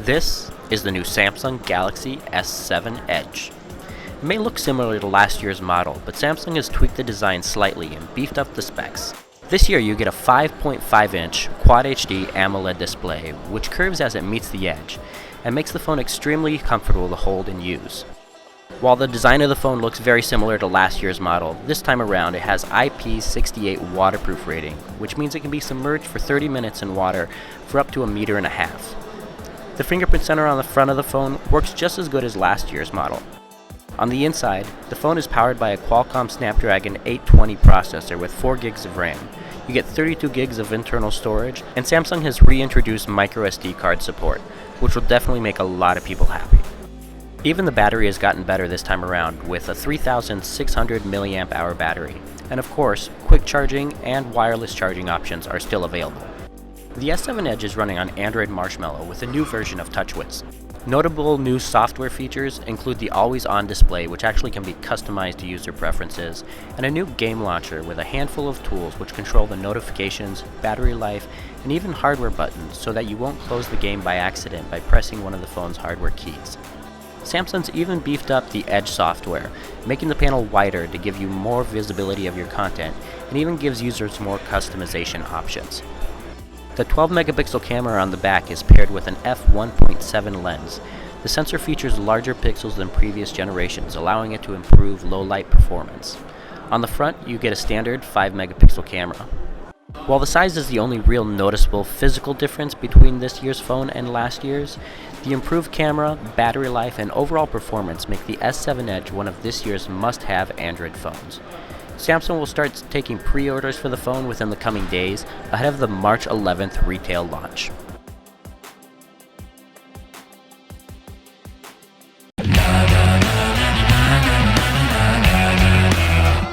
This is the new Samsung Galaxy S7 Edge. It may look similar to last year's model, but Samsung has tweaked the design slightly and beefed up the specs. This year you get a 5.5-inch Quad HD AMOLED display, which curves as it meets the edge, and makes the phone extremely comfortable to hold and use. While the design of the phone looks very similar to last year's model, this time around it has IP68 waterproof rating, which means it can be submerged for 30 minutes in water for up to 1.5 meters. The fingerprint sensor on the front of the phone works just as good as last year's model. On the inside, the phone is powered by a Qualcomm Snapdragon 820 processor with 4 gigs of RAM. You get 32 gigs of internal storage, and Samsung has reintroduced microSD card support, which will definitely make a lot of people happy. Even the battery has gotten better this time around with a 3600 mAh battery, and of course, quick charging and wireless charging options are still available. The S7 Edge is running on Android Marshmallow with a new version of TouchWiz. Notable new software features include the always-on display, which actually can be customized to user preferences, and a new game launcher with a handful of tools which control the notifications, battery life, and even hardware buttons so that you won't close the game by accident by pressing one of the phone's hardware keys. Samsung's even beefed up the Edge software, making the panel wider to give you more visibility of your content, and even gives users more customization options. The 12-megapixel camera on the back is paired with an f1.7 lens. The sensor features larger pixels than previous generations, allowing it to improve low-light performance. On the front, you get a standard 5-megapixel camera. While the size is the only real noticeable physical difference between this year's phone and last year's, the improved camera, battery life, and overall performance make the S7 Edge one of this year's must-have Android phones. Samsung will start taking pre-orders for the phone within the coming days, ahead of the March 11th retail launch.